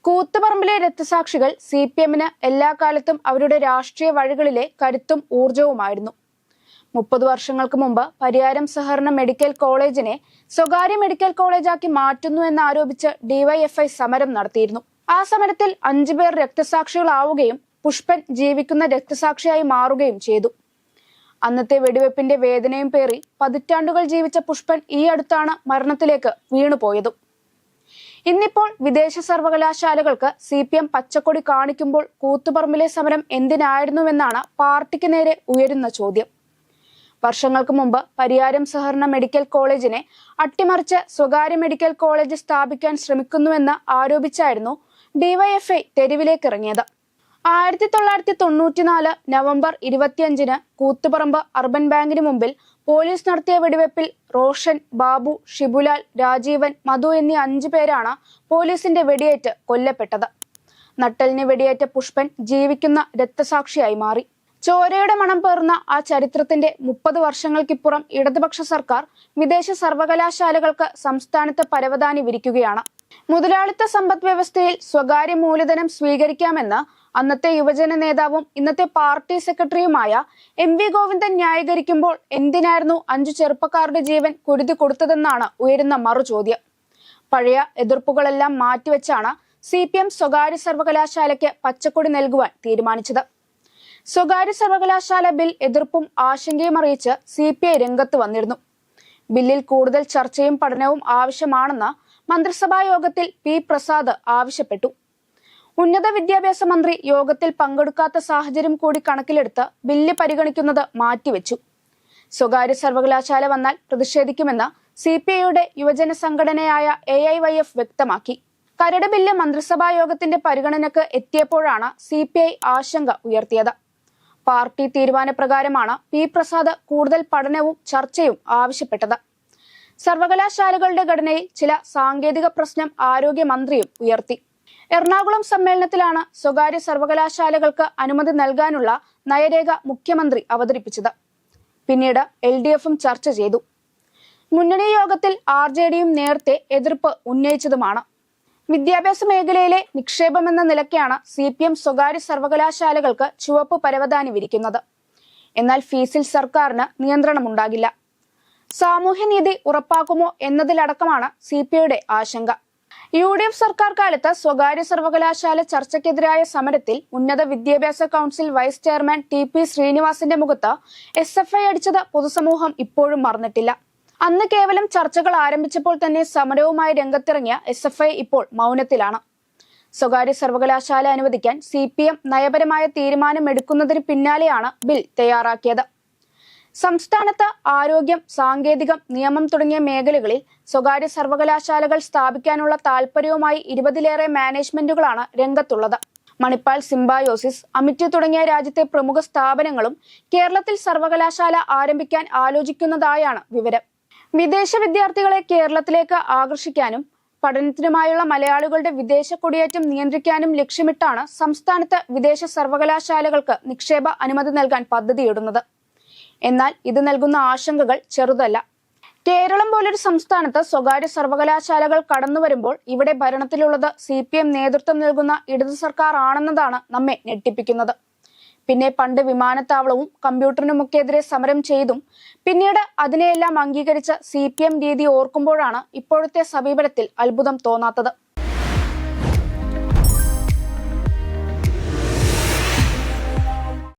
കൂത്തുപറമ്പിലെ രക്തസാക്ഷികൾ CPM-ന് എല്ലാ കാലത്തും അവരുടെ രാഷ്ട്രീയ വഴികളിലെ കരുത്തും ഊർജവുമായിരുന്നു. 30 വർഷങ്ങൾക്ക് മുമ്പ് പരിയാരം സഹകരണ മെഡിക്കൽ കോളേജിനെ സ്വകാര്യ മെഡിക്കൽ കോളേജാക്കി മാറ്റുന്നു എന്നാരോപിച്ച് DYFI സമരം നടത്തിയിരുന്നു. ആ സമരത്തിൽ 5 പേർ രക്തസാക്ഷികളാവുകയും പുഷ്പൻ ജീവിക്കുന്ന രക്തസാക്ഷിയായി മാറുകയും ചെയ്തു. അന്നത്തെ വെടിവെപ്പിന്റെ വേദനയും പേറി പതിറ്റാണ്ടുകൾ ജീവിച്ച പുഷ്പൻ ഈ അടുത്താണ് മരണത്തിലേക്ക് വീണുപോയതും. ഇന്നിപ്പോൾ വിദേശ സർവകലാശാലകൾക്ക് CPM പച്ചക്കൊടി കാണിക്കുമ്പോൾ കൂത്തുപറമ്പിലെ സമരം എന്തിനായിരുന്നുവെന്നാണ് പാർട്ടിക്ക് നേരെ ഉയരുന്ന ചോദ്യം. വർഷങ്ങൾക്ക് മുമ്പ് പരിയാരം സഹകരണ മെഡിക്കൽ കോളേജിനെ അട്ടിമറിച്ച് സ്വകാര്യ മെഡിക്കൽ കോളേജ് സ്ഥാപിക്കാൻ ശ്രമിക്കുന്നുവെന്ന് ആരോപിച്ചായിരുന്നു DYFI തെരുവിലേക്കിറങ്ങിയത്. 1994 നവംബർ 25-ന് കൂത്തുപറമ്പ് അർബൻ ബാങ്കിന് മുമ്പിൽ പോലീസ് നടത്തിയ വെടിവെപ്പിൽ റോഷൻ, ബാബു, ഷിബുലാൽ, രാജീവൻ, മധു എന്നീ 5 പേരാണ് പോലീസിന്റെ വെടിയേറ്റ് കൊല്ലപ്പെട്ടത്. നട്ടലിന് വെടിയേറ്റ പുഷ്പൻ ജീവിക്കുന്ന രക്തസാക്ഷിയായി മാറി. ചോരയുടെ മണം പേർന്ന ആ ചരിത്രത്തിന്റെ 30 വർഷങ്ങൾക്കിപ്പുറം ഇടതുപക്ഷ സർക്കാർ വിദേശ സർവകലാശാലകൾക്ക് സംസ്ഥാനത്ത് പരവതാനി വിരിക്കുകയാണ്. മുതലാളിത്ത സമ്പദ് വ്യവസ്ഥയിൽ സ്വകാര്യ മൂലധനം സ്വീകരിക്കാമെന്ന് അന്നത്തെ യുവജന നേതാവും ഇന്നത്തെ പാർട്ടി സെക്രട്ടറിയുമായ MV ഗോവിന്ദൻ ന്യായീകരിക്കുമ്പോൾ എന്തിനായിരുന്നു 5 ചെറുപ്പക്കാരുടെ ജീവൻ കുരുതി കൊടുത്തതെന്നാണ് ഉയരുന്ന മറുചോദ്യം. പഴയ എതിർപ്പുകളെല്ലാം മാറ്റിവെച്ചാണ് CPM സ്വകാര്യ സർവകലാശാലയ്ക്ക് പച്ചക്കൊടി നൽകുവാൻ തീരുമാനിച്ചത്. സ്വകാര്യ സർവകലാശാല ബിൽ എതിർപ്പും ആശങ്കയും അറിയിച്ച് CPI രംഗത്ത് വന്നിരുന്നു. ബില്ലിൽ കൂടുതൽ ചർച്ചയും പഠനവും ആവശ്യമാണെന്ന് മന്ത്രിസഭാ യോഗത്തിൽ P. പ്രസാദ് ആവശ്യപ്പെട്ടു. ഉന്നത വിദ്യാഭ്യാസ മന്ത്രി യോഗത്തിൽ പങ്കെടുക്കാത്ത സാഹചര്യം കൂടി കണക്കിലെടുത്ത് ബില്ല് പരിഗണിക്കുന്നത് മാറ്റിവെച്ചു. സ്വകാര്യ സർവകലാശാല വന്നാൽ പ്രതിഷേധിക്കുമെന്ന് CPIയുടെ യുവജന സംഘടനയായ AIYF വ്യക്തമാക്കി. കരട് ബില്ല് മന്ത്രിസഭാ യോഗത്തിന്റെ പരിഗണനയ്ക്ക് എത്തിയപ്പോഴാണ് CPI ആശങ്ക ഉയർത്തിയത്. Party തീരുമാനപ്രകാരമാണ് P. പ്രസാദ് കൂടുതൽ പഠനവും ചർച്ചയും ആവശ്യപ്പെട്ടത്. സർവകലാശാലകളുടെ ഘടനയിൽ ചില സാങ്കേതിക പ്രശ്നം ആരോഗ്യമന്ത്രിയും ഉയർത്തി. എറണാകുളം സമ്മേളനത്തിലാണ് സ്വകാര്യ സർവകലാശാലകൾക്ക് അനുമതി നൽകാനുള്ള നയരേഖ മുഖ്യമന്ത്രി അവതരിപ്പിച്ചത്. പിന്നീട് LDFും ചർച്ച ചെയ്തു. മുന്നണി യോഗത്തിൽ RJDയും നേരത്തെ എതിർപ്പ് ഉന്നയിച്ചതുമാണ്. വിദ്യാഭ്യാസ മേഖലയിലെ നിക്ഷേപമെന്ന നിലയ്ക്കാണ് CPM സ്വകാര്യ സർവകലാശാലകൾക്ക് ചുവപ്പ് പരവതാനി വിരിക്കുന്നത്. എന്നാൽ ഫീസിൽ സർക്കാരിന് നിയന്ത്രണമുണ്ടാകില്ല. സാമൂഹ്യനീതി ഉറപ്പാക്കുമോ എന്നതിലടക്കമാണ് CPIയുടെ ആശങ്ക. UDF സർക്കാർ കാലത്ത് സ്വകാര്യ സർവകലാശാല ചർച്ചയ്ക്കെതിരായ സമരത്തിൽ ഉന്നത വിദ്യാഭ്യാസ കൗൺസിൽ വൈസ് ചെയർമാൻ TP ശ്രീനിവാസിന്റെ മുഖത്ത് SFI അടിച്ചത് പൊതുസമൂഹം ഇപ്പോഴും മറന്നിട്ടില്ല. അന്ന് കേവലം ചർച്ചകൾ ആരംഭിച്ചപ്പോൾ തന്നെ സമരവുമായി രംഗത്തിറങ്ങിയ SFI ഇപ്പോൾ മൗനത്തിലാണ്. സ്വകാര്യ സർവകലാശാല അനുവദിക്കാൻ CPM നയപരമായ തീരുമാനമെടുക്കുന്നതിന് പിന്നാലെയാണ് ബിൽ തയ്യാറാക്കിയത്. സംസ്ഥാനത്ത് ആരോഗ്യം, സാങ്കേതികം, നിയമം തുടങ്ങിയ മേഖലകളിൽ സ്വകാര്യ സർവകലാശാലകൾ സ്ഥാപിക്കാനുള്ള താൽപര്യവുമായി 20-ലേറെ മാനേജ്മെന്റുകളാണ് രംഗത്തുള്ളത്. മണിപ്പാൽ സിംബയോസിസ്, അമിറ്റ് തുടങ്ങിയ രാജ്യത്തെ പ്രമുഖ സ്ഥാപനങ്ങളും കേരളത്തിൽ സർവകലാശാല ആരംഭിക്കാൻ ആലോചിക്കുന്നതായാണ് വിവരം. വിദേശ വിദ്യാർത്ഥികളെ കേരളത്തിലേക്ക് ആകർഷിക്കാനും പഠനത്തിനുമായുള്ള മലയാളികളുടെ വിദേശ കുടിയേറ്റം നിയന്ത്രിക്കാനും ലക്ഷ്യമിട്ടാണ് സംസ്ഥാനത്ത് വിദേശ സർവകലാശാലകൾക്ക് നിക്ഷേപ അനുമതി നൽകാൻ പദ്ധതിയിടുന്നത്. എന്നാൽ ഇത് നൽകുന്ന ആശങ്കകൾ ചെറുതല്ല. കേരളം പോലൊരു സംസ്ഥാനത്ത് സ്വകാര്യ സർവകലാശാലകൾ കടന്നു വരുമ്പോൾ ഇവിടെ ഭരണത്തിലുള്ളത് CPM നേതൃത്വം നൽകുന്ന ഇടതു സർക്കാർ ആണെന്നതാണ് നമ്മെ ഞെട്ടിപ്പിക്കുന്നത്. പിന്നെ പണ്ട് വിമാനത്താവളവും കമ്പ്യൂട്ടറിനുമൊക്കെതിരെ സമരം ചെയ്തും പിന്നീട് അതിനെയെല്ലാം അംഗീകരിച്ച CPM രീതി ഓർക്കുമ്പോഴാണ് ഇപ്പോഴത്തെ സമീപനത്തിൽ അത്ഭുതം തോന്നാത്തത്.